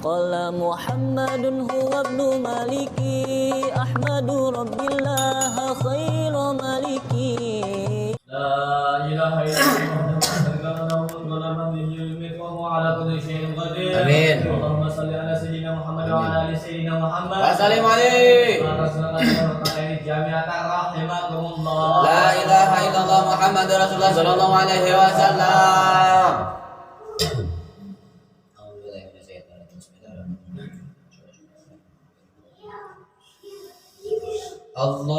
qala Muhammadun huwa ibnu maliki ahmadu rabbillah khairu maliki. La ilaha illallah ala kulli syai'in qadir. Amin. Allahumma shalli ala sayyidina Muhammad wa ala ali sayyidina Muhammad. Wa sallim alaihi. La ilaha illallah Muhammadur Rasulullah sallallahu alaihi wasallam. Allahu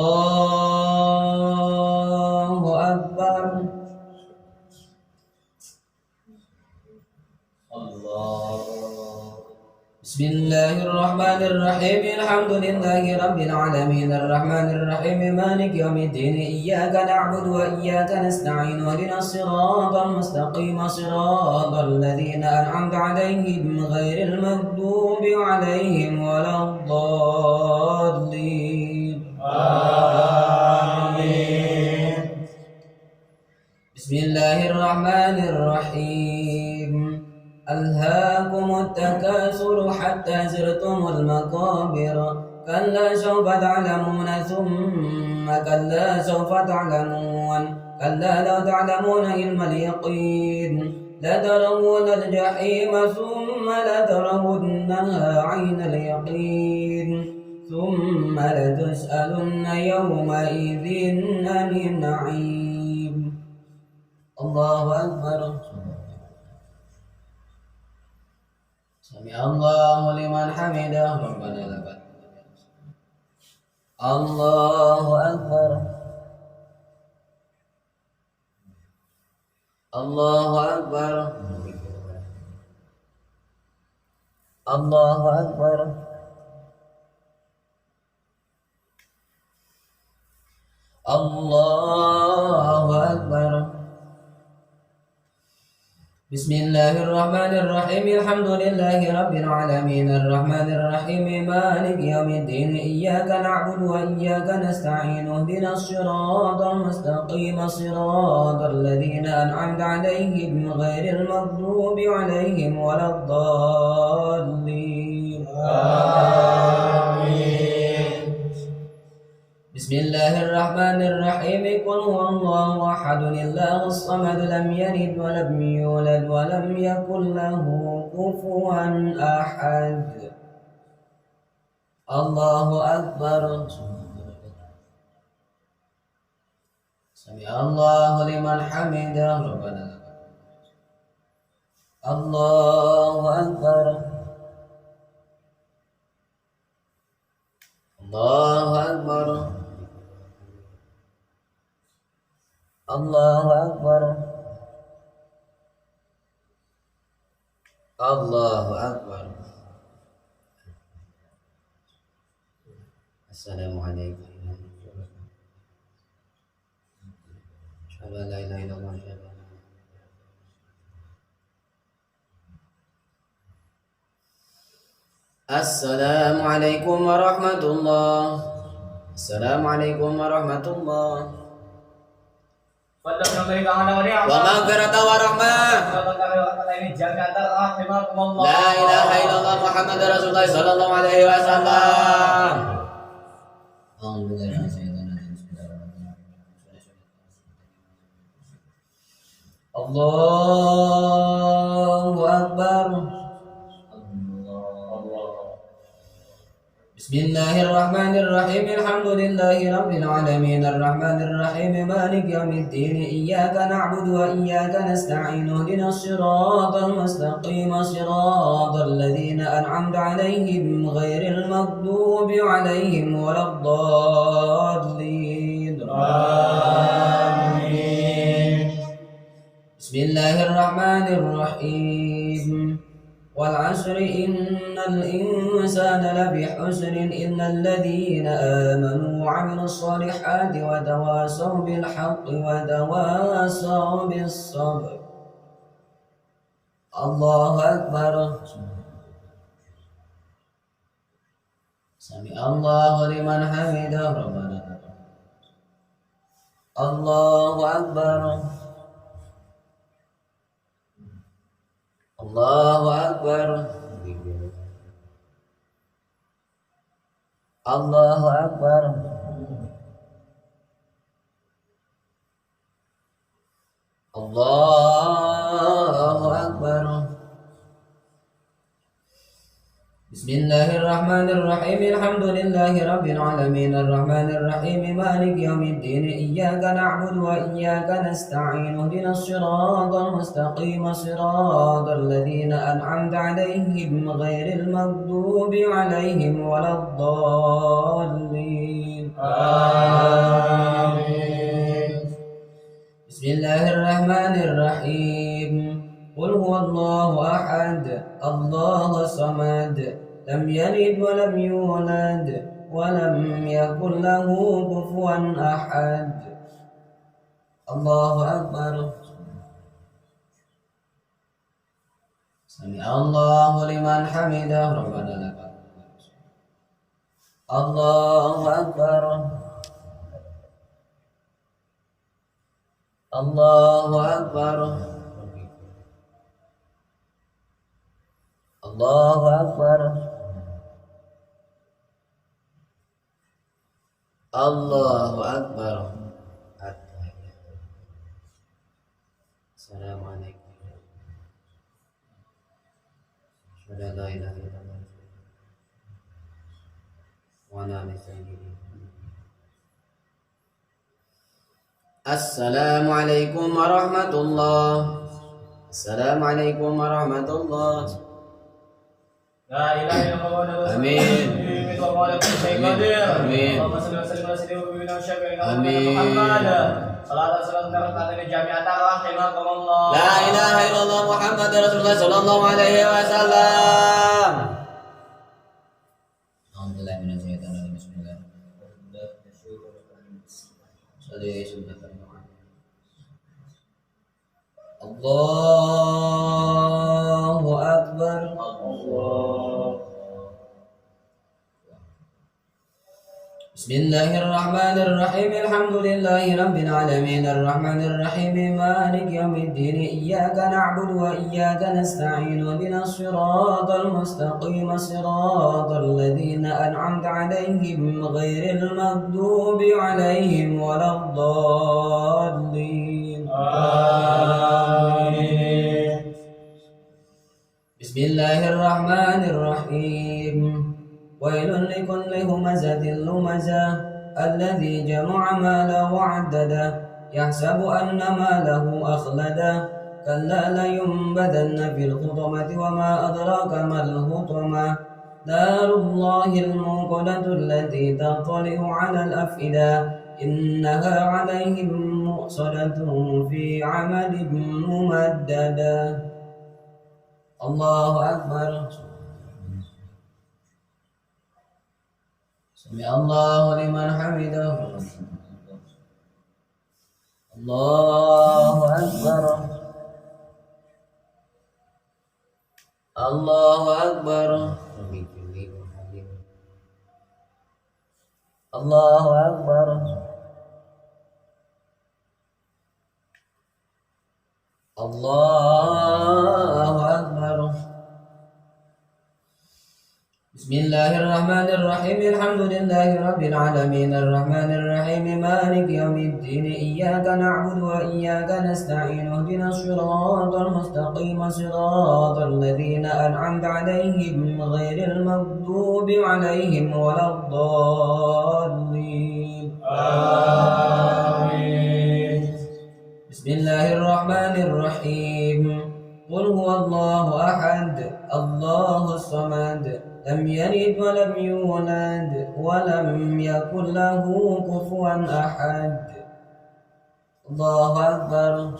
Akbar. Bismillahirrahmanirrahim. Alhamdulillahi rabbil alamin arrahmanir rahim maliki yaumiddin iyyaka na'budu wa iyyaka nasta'in ihdinas siratal mustaqim siratal ladzina an'amta 'alaihim ghairil maghdubi 'alaihim waladdallin. Amin. Bismillahirrahmanirrahim. Alhaakumut takatsur hatta zirtumul maqabir. Kalla sawfa ta'lamuna thumma kalla sawfa ta'lamun. Kalla law ta'lamuna ilmal yaqin latarawunal jahima thumma latarawunnaha 'ainal yaqin. ثم لتسألن يومئذ عن النعيم. الله أكبر. سمع الله لمن حمده ربنا لك الله أكبر. الله أكبر. الله أكبر. الله أكبر. بسم الله الرحمن الرحيم الحمد لله رب العالمين الرحمن الرحيم مالك يوم الدين إياك نعبد وإياك نستعين اهدنا الصراط المستقيم صراط الذين أنعمت عليهم غير المغضوب عليهم ولا الضالين. بسم الله الرحمن الرحيم قل هو الله أحد الله الصمد لم يلد ولم يولد ولم يكن له كفوا أحد. الله أكبر. سمع الله لمن حمده ربنا لك الله أكبر. الله أكبر. الله أكبر. الله أكبر. السلام عليكم. أشهد أن لا إله إلا الله. السلام عليكم ورحمة الله. السلام عليكم ورحمة الله. ومغفرة ورحمة. لا إله إلا الله محمد رسول الله صلى الله عليه وسلم. الله أكبر. بسم الله الرحمن الرحيم الحمد لله رب العالمين الرحمن الرحيم مالك يوم الدين إياك نعبد وإياك نستعين اهدنا الصراط المستقيم صراط الذين أنعمت عليهم غير المغضوب عليهم ولا الضالين. آمين. بسم الله الرحمن الرحيم والعصر إن الإنسان لفي حسر إلا الذين آمنوا وعملوا الصالحات وتواصوا بالحق وتواصوا بالصبر. الله أكبر. سمع الله لمن حمده ربنا الله أكبر. الله أكبر. Allahu Akbar. Allahu Akbar. Bismillahirrahmanirrahim. Alhamdulillahi rabbil alamin arrahmanir rahim maliki yaumiddin iyyaka na'budu wa iyyaka nasta'in ihdinas siratal mustaqim siratal ladzina an'amta 'alaihim ghairil maghdubi 'alaihim waladdallin. Amin. Bismillahirrahmanirrahim. Qul huwallahu ahad, Allahus samad, lam yalid wa lam yulad wa lam yakul lahu kufuwan ahad. Allahu akbar. Sami Allahu liman hamidah, Rabbana lakal hamd. Allahu akbar. Allahu akbar. Allahu akbar. Allahu akbar. Assalamualaikum. Asyhadu an la ilaha illallah wa ana ala sayyidina. Assalamualaikum warahmatullah. Assalamualaikum warahmatullah. La ilaha illallah. Amin. Amin. La ilaha illallah Muhammad Rasulullah sallallahu alaihi wasallam. Alhamdulillah minasyaitonir rajim. Bismillah. Allahu akbar. Bismillahirrahmanirrahim. Alhamdulillahi rabbil alamin arrahmanir rahim maliki yaumiddin iyyaka na'budu wa iyyaka nasta'in ihdinas siratal mustaqim siratal ladzina an'amta 'alaihim ghairil maghdubi 'alaihim waladdallin. Amin. Bismillahirrahmanirrahim. Wailun likulli humazatin lumazah alladzi jama'a malahu wa'addada yahsabu anna malahu akhlada kalla layunbadanna fil hutamati wa ma adraka mal hutama narullahil muqadatu allati tattali'u 'alal af'ida innaha 'alaihim mu'sadatun fi 'amadin mumaddada. Allahu akbar. Sami Allahu liman hamidah. Allahu akbar. Allahu akbar. Allahu akbar. Allahu akbar. Bismillahirrahmanirrahim. Alhamdulillahi rabbil alamin arrahmanir rahim maliki yaumiddin iyyaka na'budu wa iyyaka nasta'in ihdinas siratal mustaqim siratal ladzina an'amta 'alaihim ghairil maghdubi 'alaihim waladdallin. Amin. Bismillahirrahmanirrahim. Qul huwallahu ahad, Allahus samad, lam yalid wa lam yulad wa lam yakul lahu kufuwan ahad. Allahu akbar.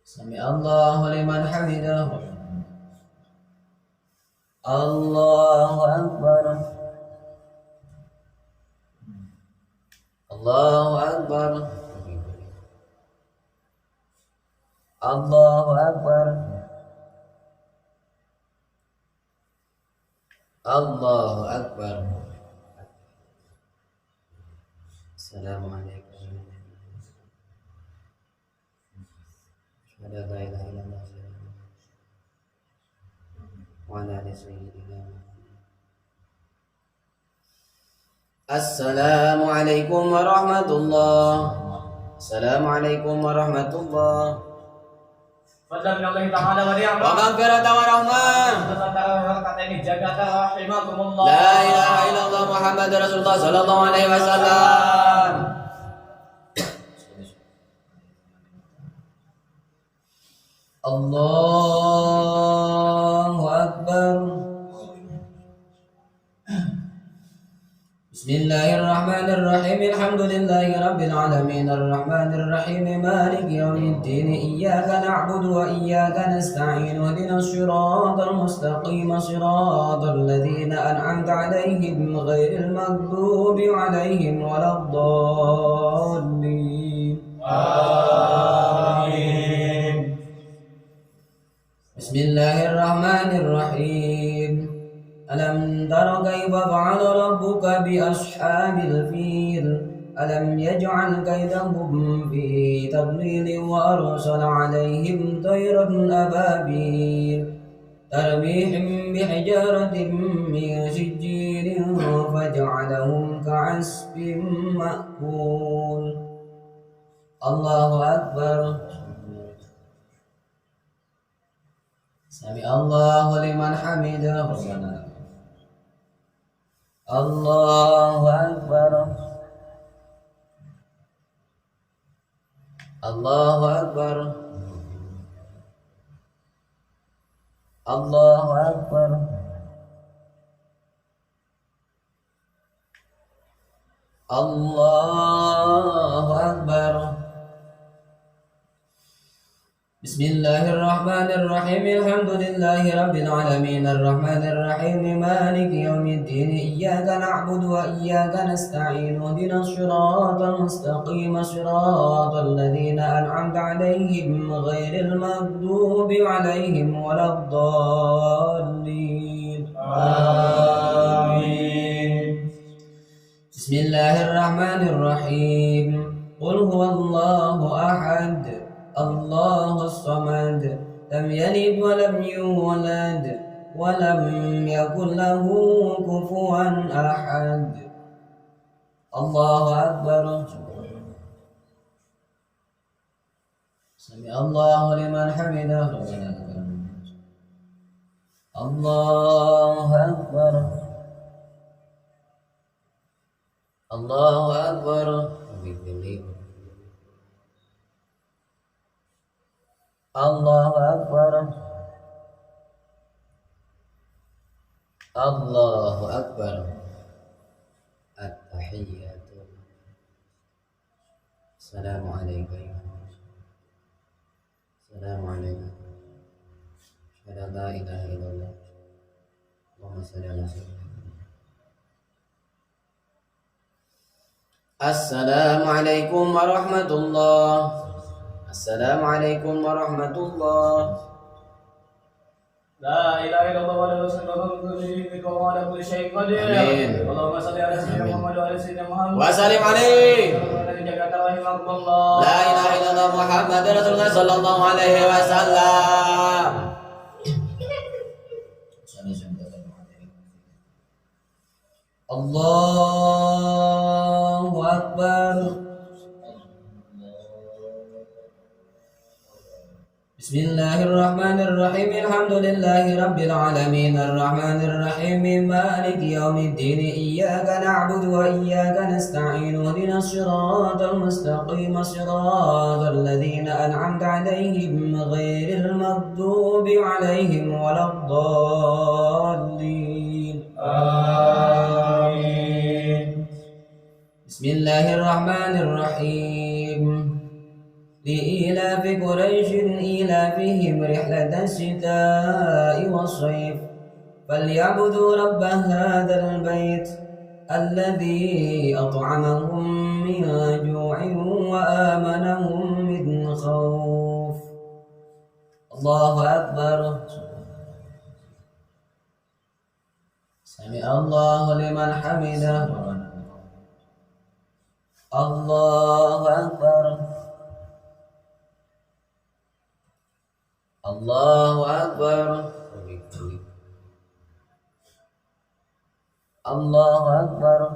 Sami Allahu liman hamidah. Allahu akbar. Allahu akbar. Allahu akbar. Allahu akbar. Assalamualaikum. Asyhadu an la ilaha illallah wa ala ali sayyidina Assalamualaikum warahmatullah. Assalamualaikum warahmatullah. Fadlan min Allah Ta'ala wa ni'mah. Wa maghfiratan wa rahmah. Kata ini jaga rahimakumullah. La ilaha illallah Muhammadur Rasulullah sallallahu alaihi wasallam. Allahu akbar. Bismillahirrahmanirrahim. Alhamdulillahi rabbil alamin arrahmanir rahim maliki yaumiddin iyyaka na'budu wa iyyaka nasta'in ihdinas siratal mustaqim siratal ladzina an'amta 'alaihim ghairil maghdubi 'alaihim waladdallin. Amin. Bismillahirrahmanirrahim. Alam tara kaifa fa'ala rabbuka bi ashabil fil alam yaj'al kaydahum fi tadlil wa arsala 'alaihim tayran ababil tarmihim bihijaratin min sijilin faj'alahum ka'asfin ma'kul. Allahu akbar. Sami Allahu liman hamidah. Allahu akbar. Allahu akbar. Allahu akbar. Allahu akbar. Bismillahirrahmanirrahim. Alhamdulillahi rabbil alamin arrahmanir rahim maliki yaumiddin iyyaka na'budu wa iyyaka nasta'in ihdinas siratal mustaqim siratal ladzina an'amta 'alaihim ghairil maghdubi 'alaihim waladdallin. Amin. Bismillahirrahmanirrahim. Qul huwallahu ahad. Allahus samad. Lam yalid wa lam yulad wa lam yakul lahu kufuwan ahad. Allahu akbar. Sami Allahu liman hamidah. Allahu akbar. Allahu akbar. Allahu akbar. Allahu akbar. At-tahiyyatu. Assalamu alaikum. Assalamu alaikum. Asyhadu an la ilaha illallah. Allahumma shalli ala sayyidina. Assalamualaikum warahmatullahi. Assalamualaikum warahmatullah. La ilaha illallah wa la ilaha illallah wa ala kulli syai'in qadir. Amin. Allahumma shalli ala sayyidina Muhammad wa ala sayyidina Muhammad. Wa sallim alaihi. Jaga rahimakumullah. La ilaha illallah Muhammadur Rasulullah sallallahu alaihi wasallam. Allahu akbar. Bismillahirrahmanirrahim. Alhamdulillahi rabbil alamin arrahmanir rahim maliki yaumiddin iyyaka na'budu wa iyyaka nasta'in ihdinas siratal mustaqim siratal ladzina an'amta 'alaihim ghairil maghdubi 'alaihim waladdallin. Amin. Bismillahirrahmanirrahim. لإيلاف قريش إيلافهم رحلة الشتاء والصيف فليعبدوا رب هذا البيت الذي أطعمهم من جوع وآمنهم من خوف. الله أكبر. سمع الله لمن حمده. الله أكبر. Allahu akbar. Allahu akbar.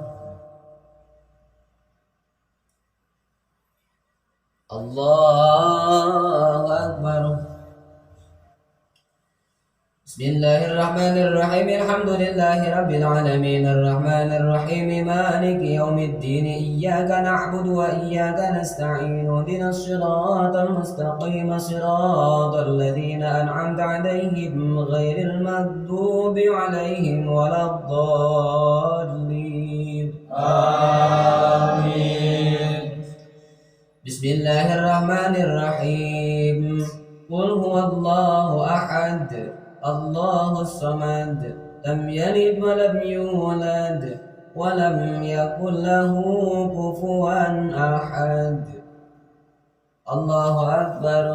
الله أكبر. بسم الله الرحمن الرحيم الحمد لله رب العالمين الرحمن الرحيم مالك يوم الدين إياك نعبد وإياك نستعين اهدنا الصراط المستقيم صراط الذين أنعمت عليهم غير المغضوب عليهم ولا الضالين آمين. بسم الله الرحمن الرحيم قل هو الله أحد الله الصمد لم يلد ولم يولد ولم يكن له كفوا أحد. الله أكبر.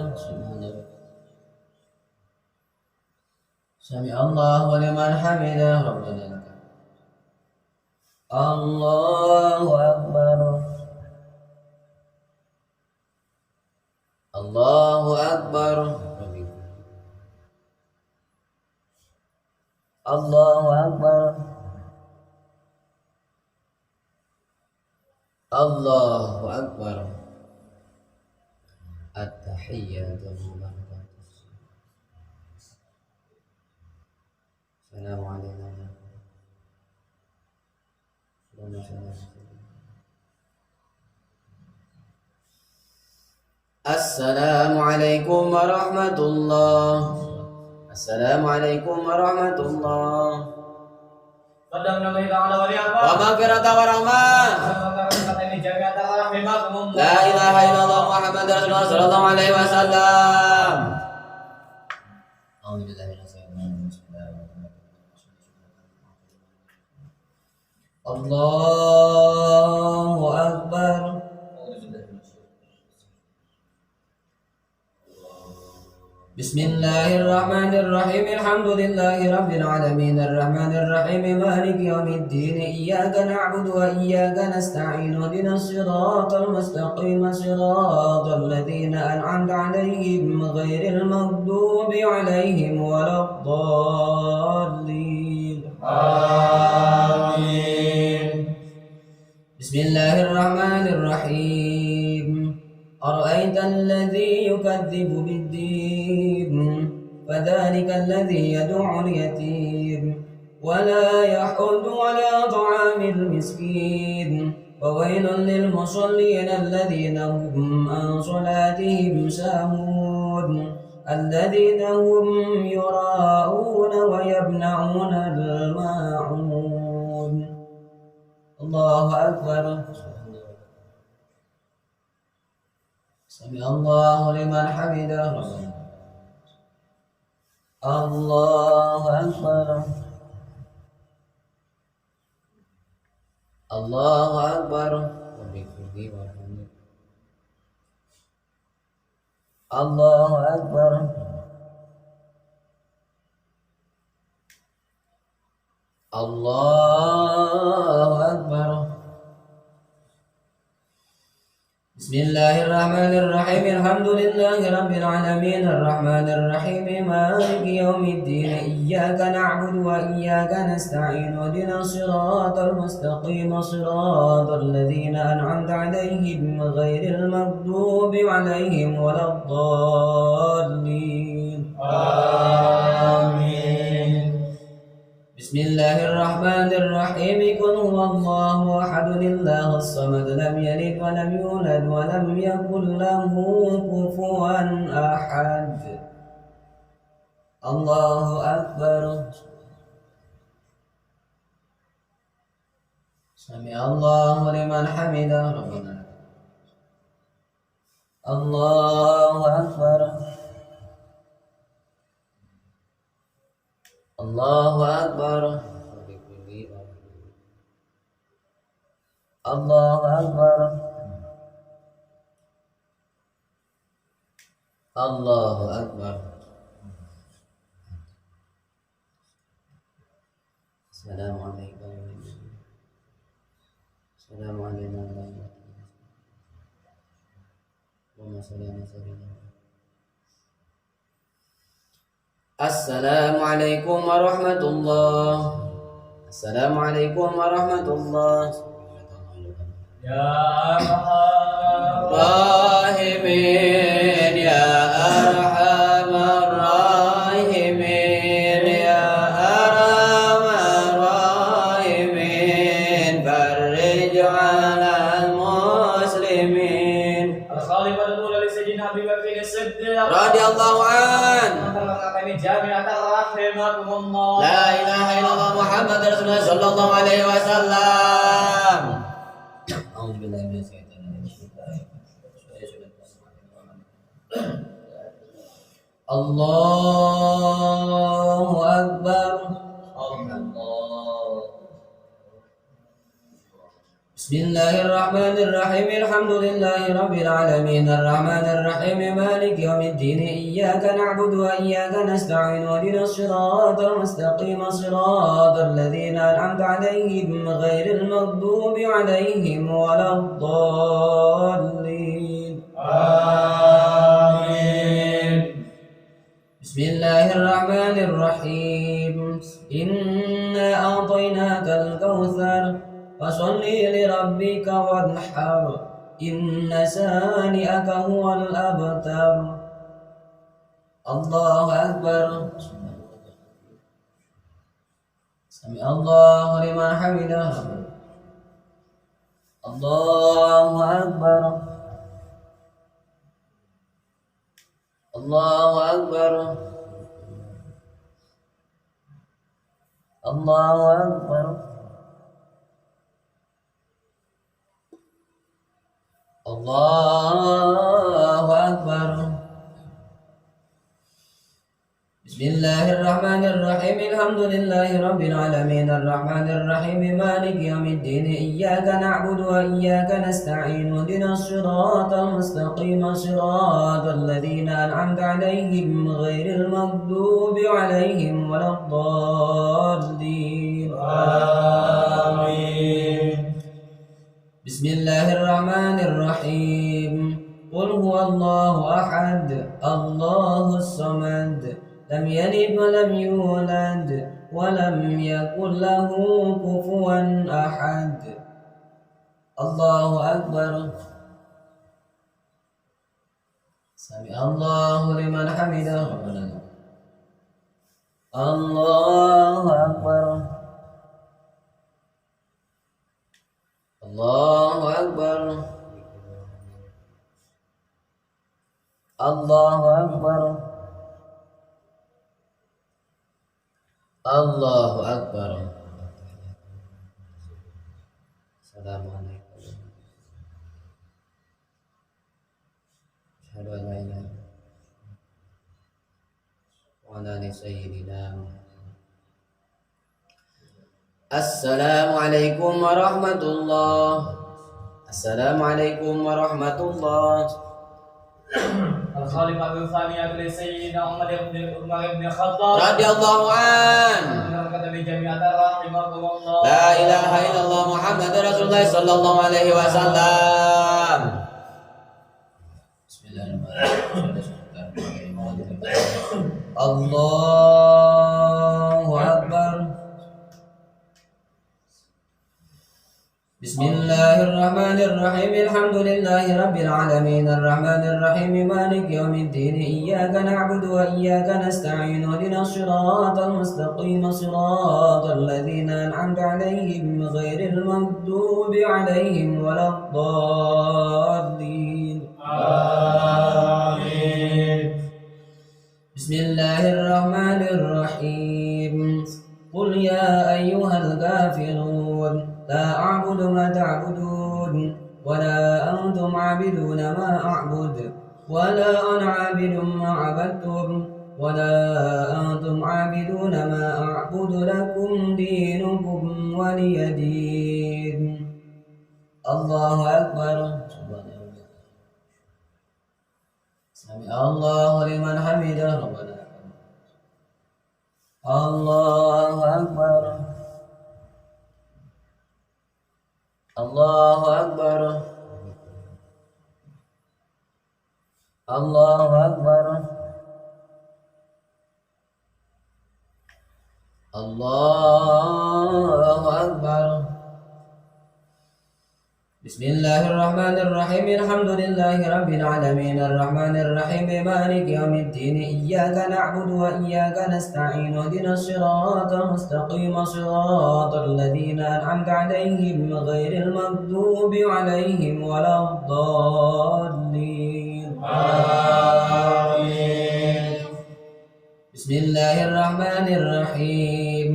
سمع الله لمن حمده ربنا لك. الله أكبر. الله أكبر. الله أكبر. الله أكبر. التحيات المباركات السلام علينا السلام عليكم ورحمة الله. السلام عليكم ورحمة الله. ومغفرة ورحمة. لا إله إلا الله محمد رسول الله صلى الله عليه وسلم. أعوذ بالله من الشيطان الرجيم. الله أكبر. بسم الله الرحمن الرحيم الحمد لله رب العالمين الرحمن الرحيم مالك يوم الدين إياك نعبد وإياك نستعين اهدنا الصراط المستقيم صراط الذين أنعمت عليهم غير المغضوب عليهم ولا الضالين آمين. بسم الله الرحمن الرحيم أرأيت الذي يكذب بالدين فذلك الذي يدع اليتيم ولا يحض على طعام المسكين وويل للمصلين الذين هم عن صلاتهم ساهون الذين هم يراءون ويمنعون الماعون. الله أكبر. سمع الله لمن حمده ربنا. الله أكبر. الله أكبر. الله أكبر. الله أكبر. بسم الله الرحمن الرحيم الحمد لله رب العالمين الرحمن الرحيم مالك يوم الدين إياك نعبد وإياك نستعين اهدنا الصراط المستقيم صراط الذين أنعمت عليهم غير المغضوب عليهم ولا الضالين آمين. بسم الله الرحمن الرحيم قل هو الله أحد الله الصمد لم يلد ولم يولد ولم يكن له كفوا أحد. الله أكبر. سمع الله لمن حمده ربنا. الله أكبر. الله أكبر. الله أكبر. الله أكبر. السلام عليكم. السلام علينا اللهم صل على سيدنا. السلام عليكم ورحمة الله. السلام عليكم ورحمة الله. يا أرحم الراحمين يا أرحم الراحمين يا أرحم الراحمين فرج على المسلمين. الخالق الأولى لسيدنا أبي بكر الصديق رضي الله عنه. جامعة رحمكم الله. لا إله إلا الله محمد رسول الله صلى الله عليه وسلم. أعوذ بالله من الشيطان الرجيم. الله أكبر. بسم الله الرحمن الرحيم الحمد لله رب العالمين الرحمن الرحيم مالك يوم الدين إياك نعبد وإياك نستعين اهدنا الصراط المستقيم صراط الذين أنعمت عليهم غير المغضوب عليهم ولا الضالين آمين. بسم الله الرحمن الرحيم إنا أعطيناك الكوثر فصل لربك وانحر إن سانئك هو الأبتر. الله أكبر. سمع الله لمن حمده. الله أكبر. الله أكبر. الله أكبر. الله أكبر. بسم الله الرحمن الرحيم الحمد لله رب العالمين الرحمن الرحيم مالك يوم الدين إياك نعبد وإياك نستعين اهدنا الصراط المستقيم صراط الذين أنعمت عليهم غير المغضوب عليهم ولا الضالين آمين. بسم الله الرحمن الرحيم قل هو الله أحد الله الصمد لم يلد ولم يولد ولم يكن له كفوا أحد. الله أكبر. سمع الله لمن حمده. الله أكبر. الله أكبر. الله أكبر. الله أكبر. السلام عليكم. أشهد أن لا إله إلا الله وعلى آل سيدنا محمد. السلام عليكم ورحمة الله. السلام عليكم ورحمة الله. الخالق الثانية لسيدنا عمر بن الخطاب رضي الله عنه. جامعة رحمكم الله. لا إله إلا الله محمد رسول الله صلى الله عليه وسلم. بسم الله الرحمن الرحيم. الله أكبر. بسم الله الرحمن الرحيم الحمد لله رب العالمين الرحمن الرحيم مالك يوم الدين إياك نعبد وإياك نستعين اهدنا الصراط المستقيم صراط الذين أنعمت عليهم غير المغضوب عليهم ولا الضالين آمين. بسم الله الرحمن الرحيم قل يا أيها الكافرون لا أعبد ما تعبدون ولا أنتم عابدون ما أعبد ولا أنا عابد ما عبدتم ولا أنتم عابدون ما أعبد لكم دينكم ولي دين. الله أكبر. سمع الله لمن حمده. ربنا الله أكبر. الله أكبر. الله أكبر. الله أكبر. بسم الله الرحمن الرحيم الحمد لله رب العالمين الرحمن الرحيم مالك يوم الدين إياك نعبد وإياك نستعين اهدنا الصراط المستقيم صراط الذين أنعمت عليهم غير المغضوب عليهم ولا الضالين آمين. بسم الله الرحمن الرحيم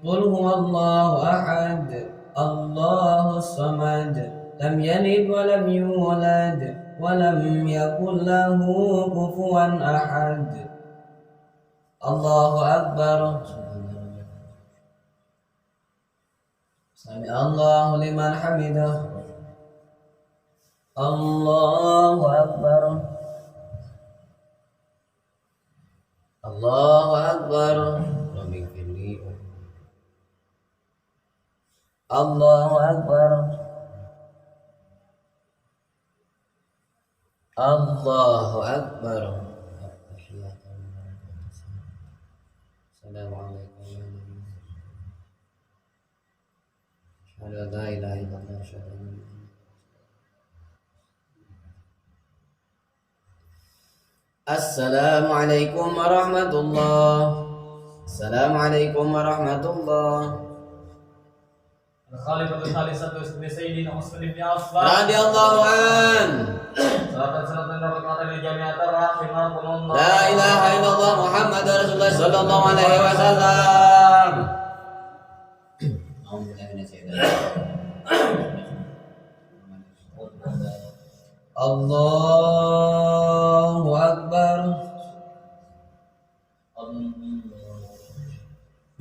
قل هو الله أحد الله الصمد لم يلد ولم يولد ولم يكن له كفوا أحد الله أكبر سمع الله لمن حمده الله أكبر الله أكبر رب اغفر لي الله أكبر الله أكبر السلام عليكم يا نبي أشهد أن لا إله إلا الله أشهد أن السلام عليكم ورحمة الله السلام عليكم ورحمة الله الخالقة الخالصة لسيدنا عثمان بن عفان رضي الله عنه صلاة ورحمة لجميع رحمكم الله لا إله إلا الله محمد رسول الله صلى الله عليه وسلم أعوذ بالله من الشيطان الله أكبر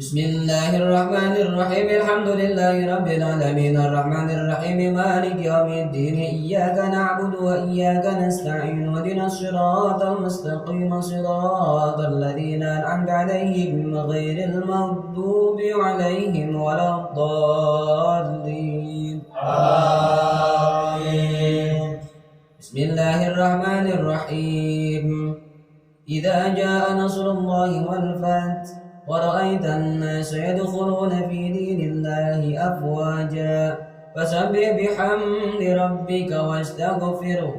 بسم الله الرحمن الرحيم الحمد لله رب العالمين الرحمن الرحيم مالك يوم الدين إياك نعبد وإياك نستعين اهدنا الصراط المستقيم صراط الذين أنعمت عليهم غير المغضوب عليهم ولا الضالين آمين. بسم الله الرحمن الرحيم إذا جاء نصر الله والفتح ورأيت الناس يدخلون في دين الله أفواجا فسبح بحمد ربك واستغفره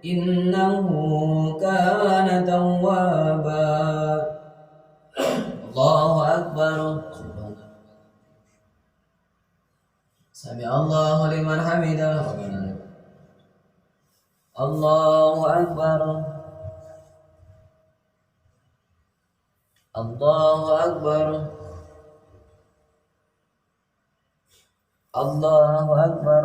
إنه كان توابا الله أكبر سمع الله لمن حمده الله أكبر الله أكبر الله أكبر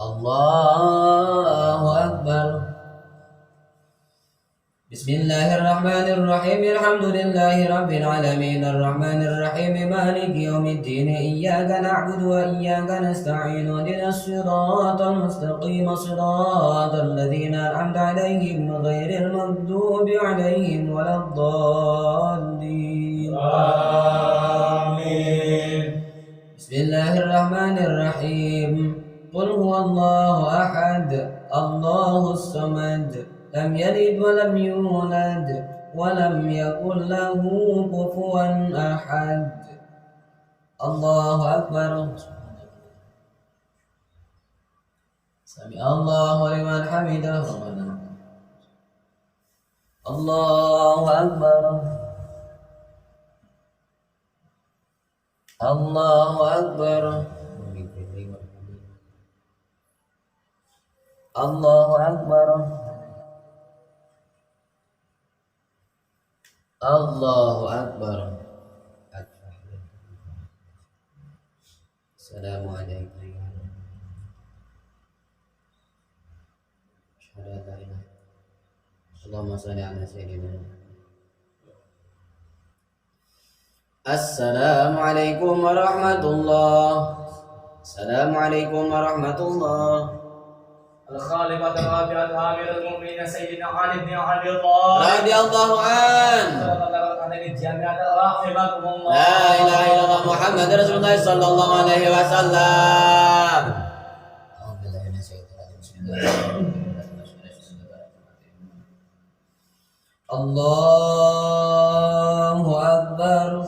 الله أكبر بسم الله الرحمن الرحيم الحمد لله رب العالمين الرحمن الرحيم مالك يوم الدين إياك نعبد وإياك نستعين اهدنا الصراط المستقيم صراط الذين أنعمت عليهم غير المغضوب عليهم ولا الضالين آمين. بسم الله الرحمن الرحيم قل هو الله أحد الله الصمد لم يلد ولم يولد ولم يكن له كفوا أحد الله أكبر سمع الله لمن حمده الله أكبر الله أكبر الله أكبر الله أكبر السلام عليكم أشهد أن لا إله اللهم صل على سيدنا السلام عليكم ورحمة الله السلام عليكم ورحمة الله الخالقة الرابعة أمير المؤمنين سيدنا علي بن أبي طالب رضي الله عنه لا إله إلا الله محمد رسول الله صلى الله عليه وسلم الله أكبر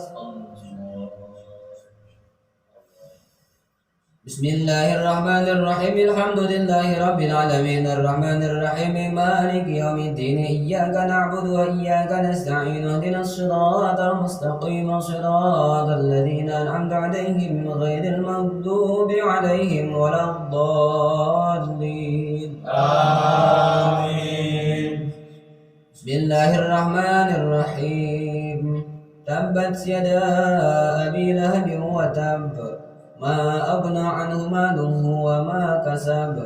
بسم الله الرحمن الرحيم الحمد لله رب العالمين الرحمن الرحيم مالك يوم الدين إياك نعبد وإياك نستعين اهدنا الصراط المستقيم صراط الذين أنعمت عليهم غير المغضوب عليهم ولا الضالين آمين. بسم الله الرحمن الرحيم تبت يدا أبي لهب وتب ما أغنى عنه ماله وما كسب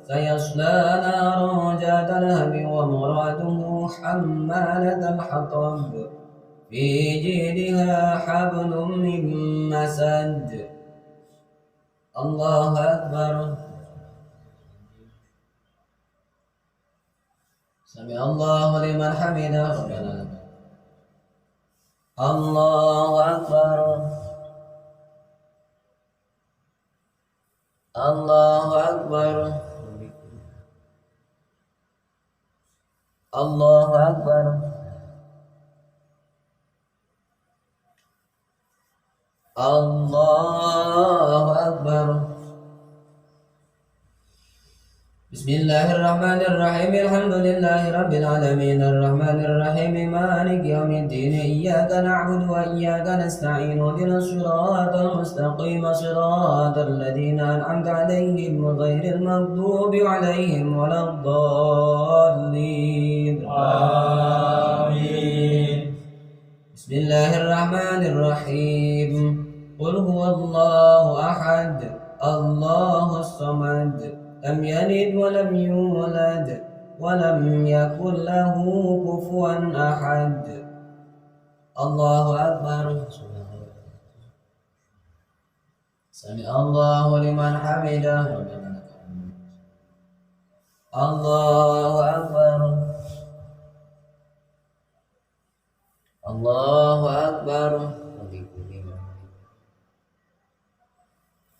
سيصلى نارا ذات لهب وامرأته حمالة الحطب في جيدها حبل من مسد الله أكبر سمع الله لمن حمده ربنا لك الله أكبر الله أكبر الله أكبر الله أكبر بسم الله الرحمن الرحيم الحمد لله رب العالمين الرحمن الرحيم مالك يوم الدين إياك نعبد وإياك نستعين اهدنا الصراط المستقيم صراط الذين أنعمت عليهم غير المغضوب عليهم ولا الضالين آمين. بسم الله الرحمن الرحيم قل هو الله أحد الله الصمد لم يلد ولم يولد ولم يكن له كفوا أحد الله أكبر سمع الله لمن حمده الله أكبر الله أكبر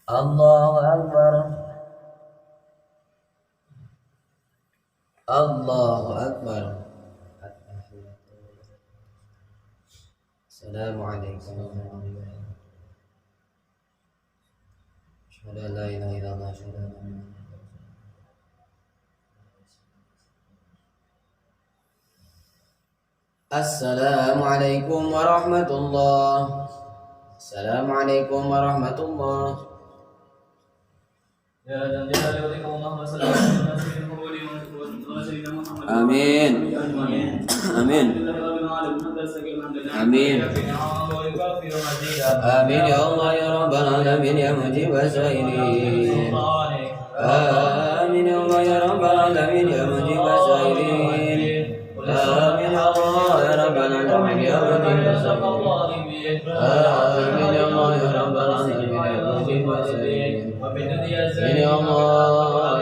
الله أكبر الله أكبر السلام عليكم ورحمة الله أشهد أن لا إله إلا الله أشهد أن محمدا السلام عليكم ورحمة الله السلام عليكم ورحمة الله يا ذا الجلال والإكرام اللهم صل على سيدنا محمد وسيدنا محمد آمين آمين آمين آمين يا الله يا رب العالمين يا مجيب السائلين آمين يا الله يا رب العالمين يا مجيب السائلين آمين يا الله يا رب العالمين يا مجيب السائلين آمين يا الله يا رب العالمين يا مجيب السائلين آمين يا الله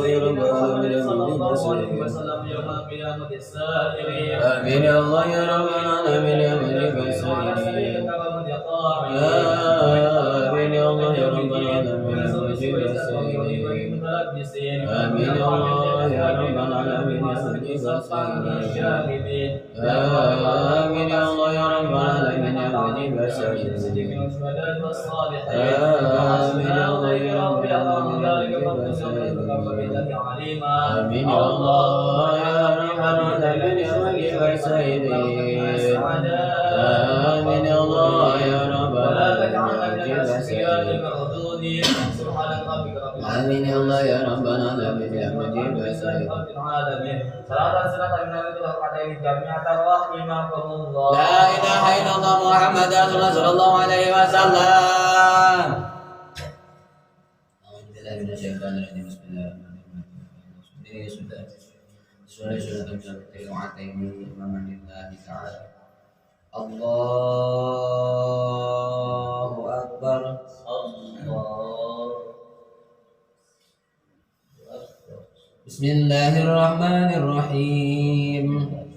يا رب العالمين يا مجيب السائلين آمين يا الله يا رب العالمين يا مجيب السائلين آمين يا الله يا رب العالمين يا مجيب السائلين آمين يا الله يا رب العالمين يا مجيب السائلين آمين يا الله يا رب العالمين يا مجيب السائلين آمين يا الله يا رب العالمين يا مجيب السائلين آمين يا الله يا رب العالمين يا مجيب السائلين آمين يا الله يا رب العالمين يا مجيب السائلين آمين يا الله يا رب العالمين يا مجيب السائلين آمين يا الله يا رب العالمين يا مجيب السائلين آمين يا الله يا رب العالمين يا مجيب السائلين لا إله إلا الله محمد رسول الله صلى الله عليه وسلم أعوذ بالله من الشيطان الرجيم بسم الله الرحمن الرحيم sudah terjadi imaman lillahi ta'ala Allahu Akbar Bismillahirrahmanirrahim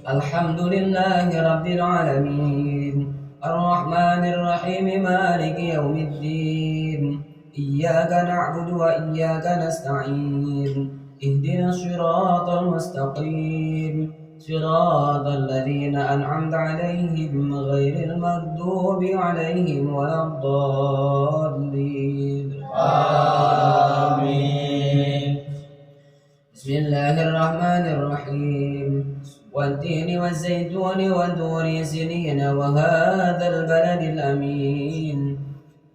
Alhamdulillahi Rabbil Alamin Ar-Rahmanirrahim Maliki Yawmiddin Iyyaka na'budu wa iyyaka nasta'in اهدنا الصراط المستقيم صراط الذين أنعمت عليهم غير المغضوب عليهم ولا الضالين آمين. بسم الله الرحمن الرحيم والتين والزيتون والدور سنين وهذا البلد الأمين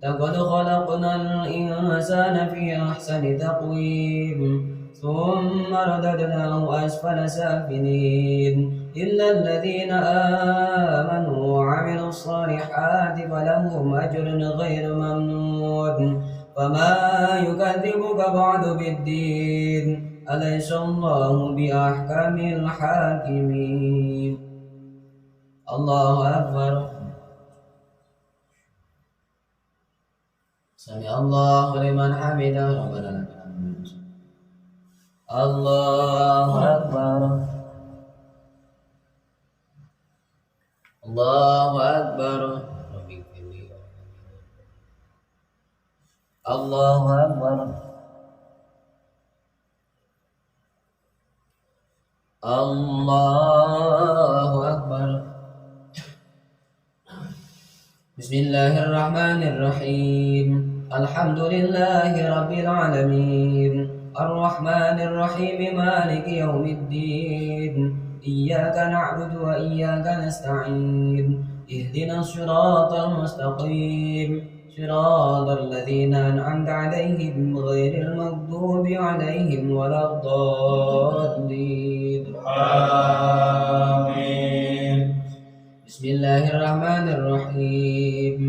لقد خلقنا الإنسان في أحسن تقويم ثم رددناه أسفل سافلين إلا الذين آمنوا وعملوا الصالحات فلهم أجر غير ممنون فما يكذبك بعد بالدين أليس الله بأحكم الحاكمين الله أكبر سمع الله لمن حمده ربنا لك الحمد الله أكبر الله أكبر الله أكبر الله أكبر بسم الله الرحمن الرحيم الحمد لله رب العالمين الرحمن الرحيم مالك يوم الدين إياك نعبد وإياك نستعين اهدنا الصراط المستقيم صراط الذين أنعمت عليهم غير المغضوب عليهم ولا الضالين آمين. بسم الله الرحمن الرحيم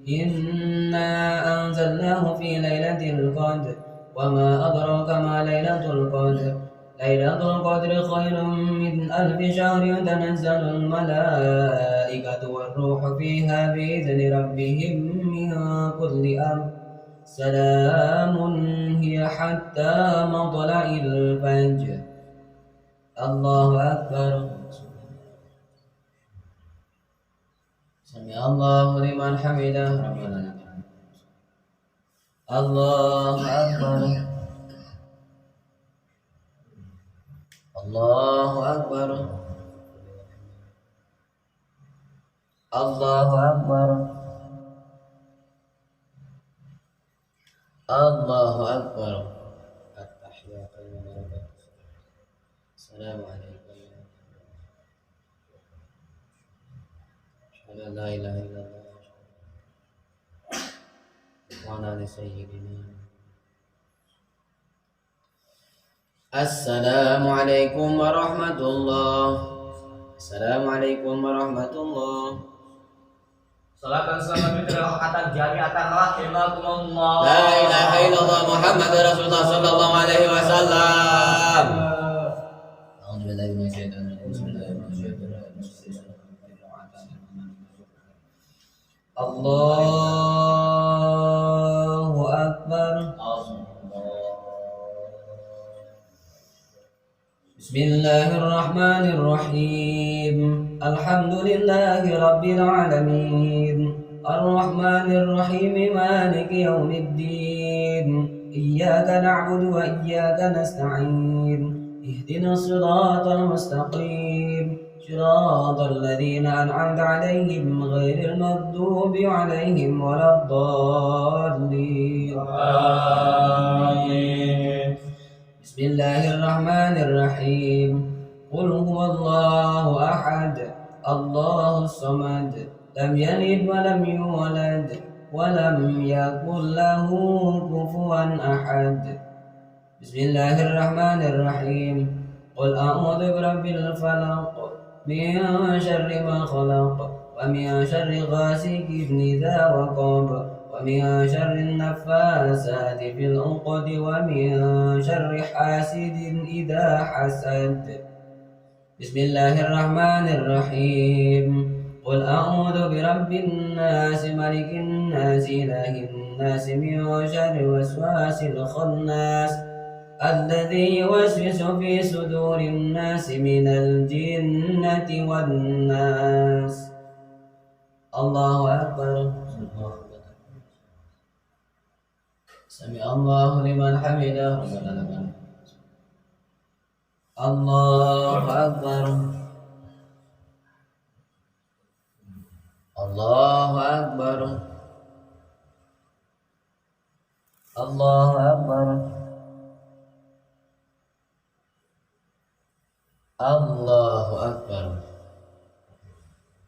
إنا أنزلناه في ليلة القدر وما أدراك ما ليلة القدر ليلة القدر خير من 1000 شهر تنزل الملائكة والروح فيها بإذن ربهم من كل أمر سلام هي حتى مطلع الفجر الله أكبر سمع الله لمن حمده ربنا لك الحمد الله أكبر الله أكبر الله أكبر الله أكبر التحيات والبركات السلام عليكم أشهد أن لا إله إلا الله وعلى آل سيدنا السلام عليكم ورحمة الله السلام عليكم ورحمة الله Salatan salam itu kata jamiatan rahimakumullah. لا إله إلا الله محمد رسول الله صلى الله عليه وسلم أعوذ بالله من الشيطان الرجيم بسم الله الرحمن الرحيم الله أكبر بسم الله الرحمن الرحيم الحمد لله رب العالمين الرحمن الرحيم مالك يوم الدين إياك نعبد وإياك نستعين اهدنا الصراط المستقيم صراط الذين أنعمت عليهم غير المغضوب عليهم ولا الضالين آمين. بسم الله الرحمن الرحيم قل هو الله أحد الله الصمد لم يلد ولم يولد ولم يكن له كفوا أحد بسم الله الرحمن الرحيم قل أعوذ برب الفلق من شر ما خلق ومن شر غاسق إذا وقب ومن شر النفاسات في العقد ومن شر حاسد إذا حسد بسم الله الرحمن الرحيم قل أعوذ برب الناس ملك الناس إله الناس من شر الوسواس الخناس الذي يوسوس في صدور الناس من الجنة والناس الله أكبر سمع الله لمن حمده ربنا لك الحمد الله أكبر Allahu Akbar. Allahu Akbar. Allahu Akbar.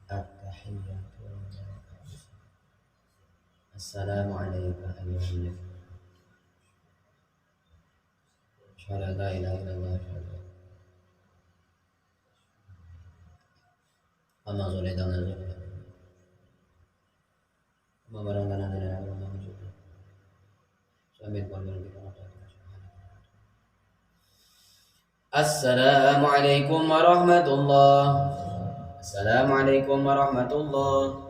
At-tahiyyatu Assalamu alayka ayyuhan nabi. Asyhadu an la ilaha illallah Amma salli ala nabi. Amma barangana ala nabi. Assalamualaikum warahmatullah. Assalamualaikum warahmatullah.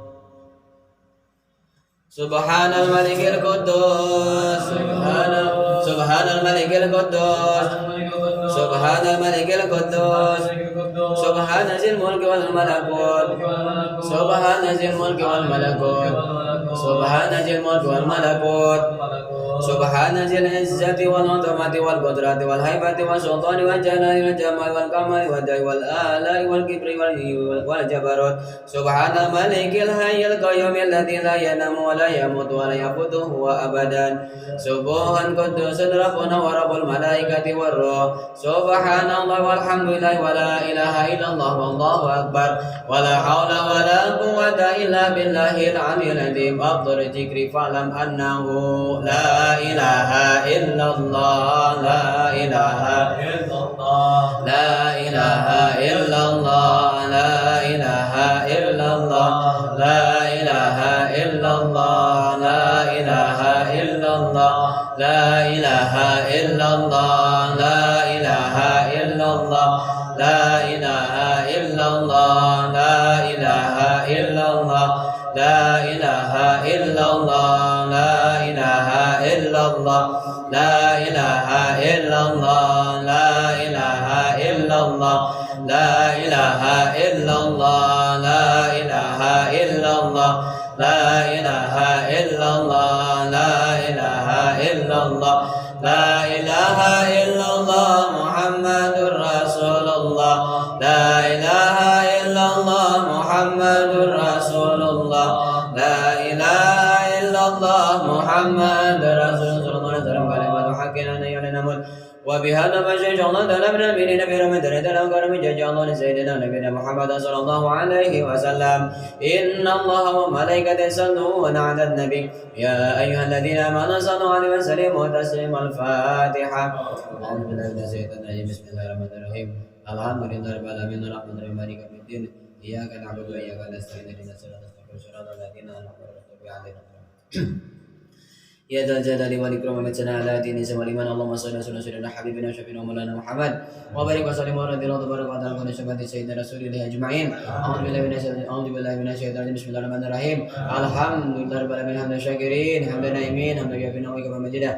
Subhanal malikil quddus. Subhanal malikil quddus. Subhanal malikil quddus. Subhanazil mulki wal malakut. Subhanazil mulki wal malakut. Subhanazil mulki wal malakut. سبحان ذي العزة والعظمة والقدرة والهيبة والسلطان والجلال والجمال والكمال والداء والآلاء والكبر والجبروت سبحان الملك الحي القيوم الذي لا ينام ولا يموت ولا يفوته أبدا سبحان قدوس ربنا ورب الملائكة والروح سبحان الله والحمد لله ولا إله إلا الله والله أكبر ولا حول ولا قوة إلا بالله العلي العظيم أفضل الذكر فاعلم أنه لا إله إلا الله لا إله إلا الله لا إله إلا الله لا إله إلا الله لا إله إلا الله لا إله إلا الله لا إله إلا الله لا إله إلا الله لا إله إلا الله لا إله إلا الله لا إله إلا الله لا إله إلا الله لا إله إلا الله لا إله إلا الله لا إله إلا الله لا إله إلا الله لا إله إلا الله لا إله إلا الله لا إله إلا الله محمد رسول الله لا إله إلا الله محمد رسول الله لا إله إلا الله محمد رسول الله كلمة حق لا يعلم وبهذا فشيش الله تعالى من المؤمنين برحمة الله وكرم جل الله سيدنا نبينا محمد صلى الله عليه وسلم إن الله وملائكته يصلون على النبي يا أيها الذين آمنوا صلوا عليه وسلموا تسليما الفاتحة أعوذ بالله من الشيطان الرجيم بسم الله الرحمن الرحيم الحمد لله رب العالمين الرحمن الرحيم مالك يوم الدين إياك نعبد وإياك نستعين اهدنا الصراط المستقيم صراط الذين أنعمت عليهم يا ذا الجلال والإكرام ومتنا على دين سليمان اللهم صل على سيدنا حبيبنا وشفينا مولانا محمد وبارك وسلم ورضي الله تبارك وتعالى عن شفاعة سيدنا رسول الله أجمعين أعوذ بالله من الشيطان الرجيم بسم الله الرحمن الرحيم الحمد لله رب العالمين حمدا شاكرين حمدا نائمين حمدا يوفي ويكفى مجيدا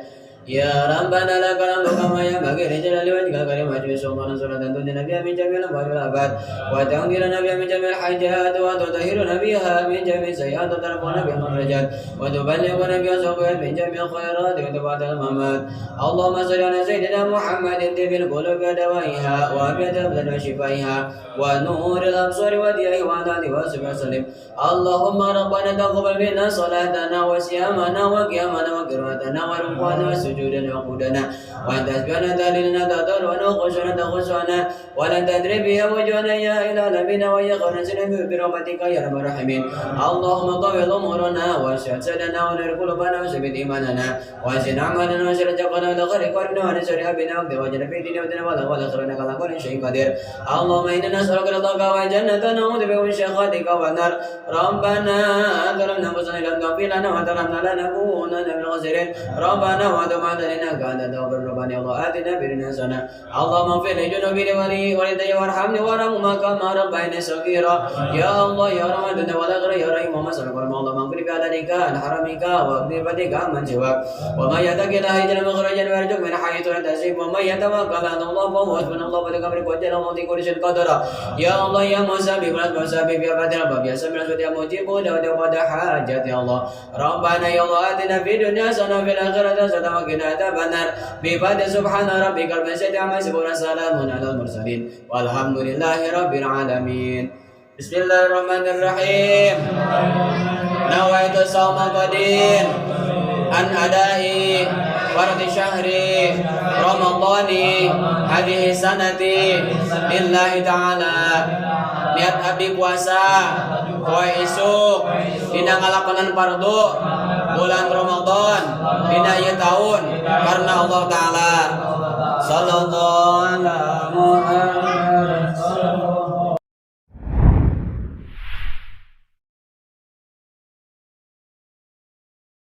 يا ربنا لك الحمد كما ينبغي لجلال وجهك الكريم وجه سلطان صلاة تنجينا بها من جميع الأموال والآفات وتنقلنا بها من جميع الحاجات وتطهرنا بها من جميع السيئات وترفعنا بها الدرجات وتبلغنا بها سوقات من جميع الخيرات وتبعد الممات اللهم صل على سيدنا محمد طب القلوب ودوائها وأبيض الأبدان وشفائها ونور الأبصار وديائها وعلى آله وصحبه وسلم اللهم ربنا تقبل منا صلاتنا وصيامنا وقيامنا وقراءتنا وركوعنا وسجودنا وقودنا وتسبيحنا تهليلنا تضرعنا وخشوعنا تخشعنا ولا تدري بها وجوهنا يا إله نبينا ويا خرسنا برحمتك يا رب الراحمين اللهم طول أمورنا واشهد سدنا ونور قلوبنا وثبت إيماننا وأحسن أعمالنا وشر جقنا ودخل قلبنا ونسر أبنا وجل في دين ودنا والآخرة إنك على كل شيء قدير اللهم إنا نسألك رضاك والجنة نعوذ بك من سخطك والنار ربنا ظلمنا أنفسنا لم تغفر لنا وترحمنا لنكونن من الخاسرين ربنا وتب علينا إنك أنت التواب الرحيم الله آتنا في الدنيا حسنة اللهم اغفر لجنوبي ولوالدي وارحمني وارحمهما كما ربياني صغيرا يا الله يا رحمن الدنيا والآخرة يا رحيم محمد صلى الله عليه وسلم اللهم اغفر بعدلك عن حرمك واغفر بدك عمن سواك ومن يتق الله يجعل مخرجا ويرزقه من حيث لا يحتسب ومن يتوكل على الله فهو حسبنا الله ولك امرك وجل الله في كل شيء قدرا يا الله يا مسبب الاسباب سبب يا فاتح الباب يا سميع الصوت يا مجيب دعوة حاجات يا الله ربنا يا الله آتنا في الدنيا حسنة وفي الآخرة حسنة وقنا عذاب النار بفضل سبحان ربك رب العزة عما يصفون سلام على المرسلين والحمد لله رب العالمين Bismillahirrahmanirrahim. Nawaitu shauma qadin an adai fardi syahri ramadhani hadhihi sanati lillahi ta'ala. Niat abdi puasa poe isuk dina ngalakonan fardu bulan Ramadan dina ieu taun karena Allah taala. Sallallahu alaihi